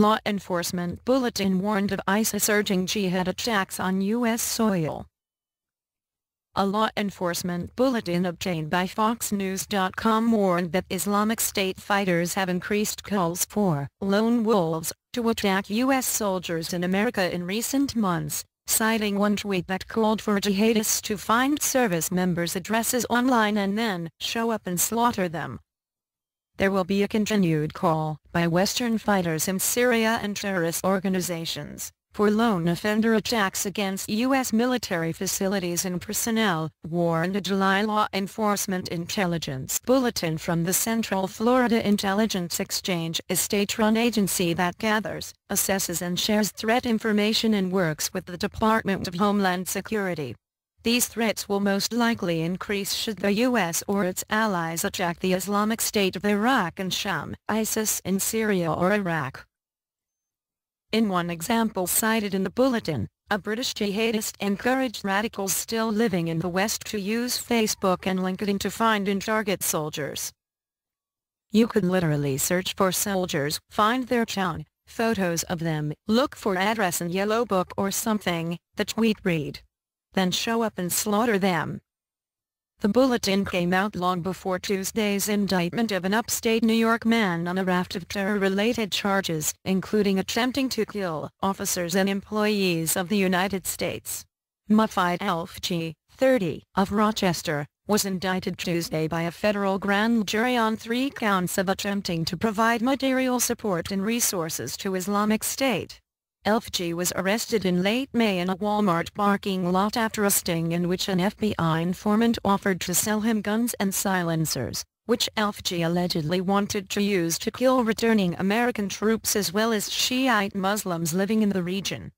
Law enforcement bulletin warned of ISIS urging jihad attacks on U.S. soil. A law enforcement bulletin obtained by FoxNews.com warned that Islamic State fighters have increased calls for lone wolves to attack U.S. soldiers in America in recent months, citing one tweet that called for jihadists to find service members' addresses online and then show up and slaughter them. There will be a continued call by Western fighters in Syria and terrorist organizations for lone offender attacks against U.S. military facilities and personnel, warned a July law enforcement intelligence bulletin from the Central Florida Intelligence Exchange, a state-run agency that gathers, assesses and shares threat information and works with the Department of Homeland Security. These threats will most likely increase should the U.S. or its allies attack the Islamic State of Iraq and Sham, ISIS in Syria or Iraq. In one example cited in the bulletin, a British jihadist encouraged radicals still living in the West to use Facebook and LinkedIn to find and target soldiers. You could literally search for soldiers, find their town, photos of them, look for address in Yellow Book or something, the tweet read. Then show up and slaughter them. The bulletin came out long before Tuesday's indictment of an upstate New York man on a raft of terror-related charges, including attempting to kill officers and employees of the United States. Mufid Elfji, 30, of Rochester, was indicted Tuesday by a federal grand jury on 3 counts of attempting to provide material support and resources to Islamic State. Elfji was arrested in late May in a Walmart parking lot after a sting in which an FBI informant offered to sell him guns and silencers, which Elfji allegedly wanted to use to kill returning American troops as well as Shiite Muslims living in the region.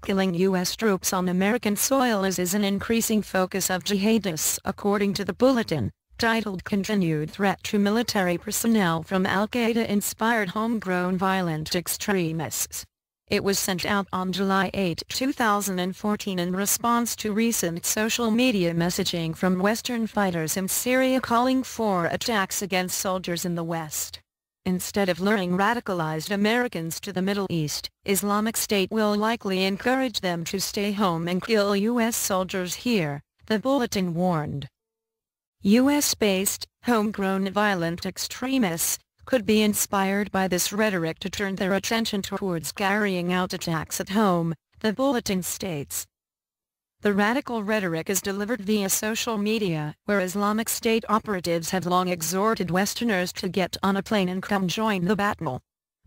Killing U.S. troops on American soil is an increasing focus of jihadists, according to the bulletin, titled Continued Threat to Military Personnel from Al-Qaeda-Inspired Homegrown Violent Extremists. It was sent out on July 8, 2014 in response to recent social media messaging from Western fighters in Syria calling for attacks against soldiers in the West. Instead of luring radicalized Americans to the Middle East, Islamic State will likely encourage them to stay home and kill U.S. soldiers here, the bulletin warned. U.S.-based, homegrown violent extremists could be inspired by this rhetoric to turn their attention towards carrying out attacks at home, the bulletin states. The radical rhetoric is delivered via social media, where Islamic State operatives have long exhorted Westerners to get on a plane and come join the battle.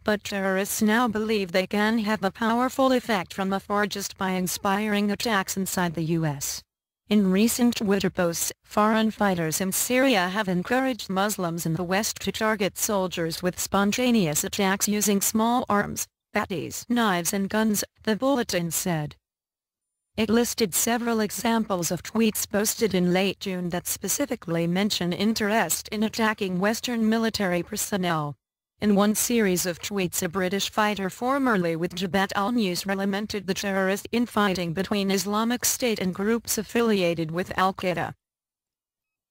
But terrorists now believe they can have a powerful effect from afar just by inspiring attacks inside the U.S. In recent Twitter posts, foreign fighters in Syria have encouraged Muslims in the West to target soldiers with spontaneous attacks using small arms, batties, knives and guns, the bulletin said. It listed several examples of tweets posted in late June that specifically mention interest in attacking Western military personnel. In one series of tweets, a British fighter formerly with Jabhat al-Nusra lamented the terrorist infighting between Islamic State and groups affiliated with Al-Qaeda.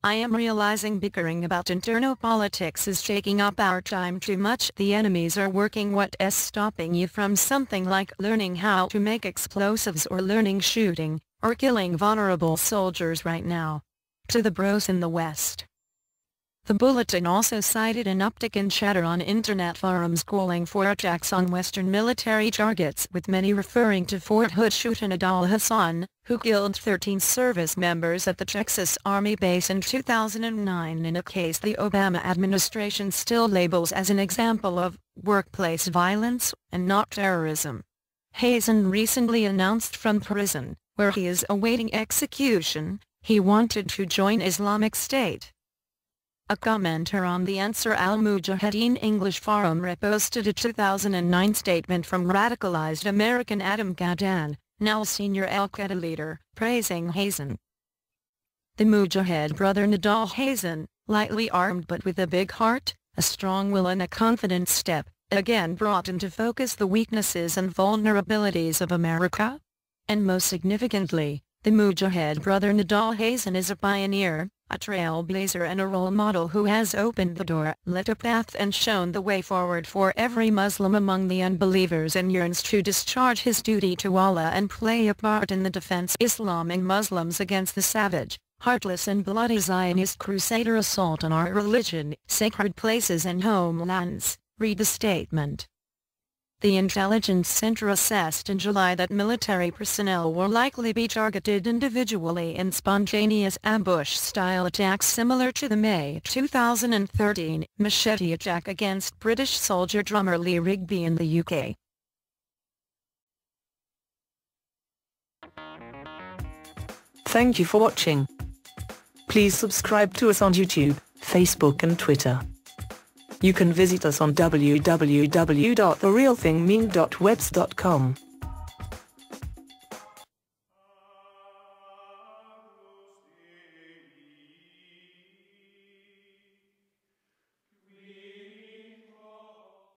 I am realizing bickering about internal politics is taking up our time too much. The enemies are working. What's stopping you from something like learning how to make explosives or learning shooting, or killing vulnerable soldiers right now? To the bros in the West. The bulletin also cited an uptick in chatter on internet forums calling for attacks on Western military targets, with many referring to Fort Hood shooter Nidal Hassan, who killed 13 service members at the Texas Army base in 2009 in a case the Obama administration still labels as an example of workplace violence and not terrorism. Hazen recently announced from prison, where he is awaiting execution, he wanted to join Islamic State. A commenter on the Ansar al-Mujahideen English forum reposted a 2009 statement from radicalized American Adam Gadan, now senior al-Qaeda leader, praising Hazen. The Mujahid brother Nidal Hazen, lightly armed but with a big heart, a strong will and a confident step, again brought into focus the weaknesses and vulnerabilities of America. And most significantly, the Mujahid brother Nidal Hazen is a pioneer, a trailblazer and a role model who has opened the door, lit a path and shown the way forward for every Muslim among the unbelievers, and yearns to discharge his duty to Allah and play a part in the defense of Islamic Muslims against the savage, heartless and bloody Zionist crusader assault on our religion, sacred places and homelands, read the statement. The intelligence center assessed in July that military personnel will likely be targeted individually in spontaneous ambush-style attacks similar to the May 2013 machete attack against British soldier drummer Lee Rigby in the UK. Thank you for watching. Please subscribe to us on YouTube, Facebook and Twitter. You can visit us on www.therealthingme.webs.com.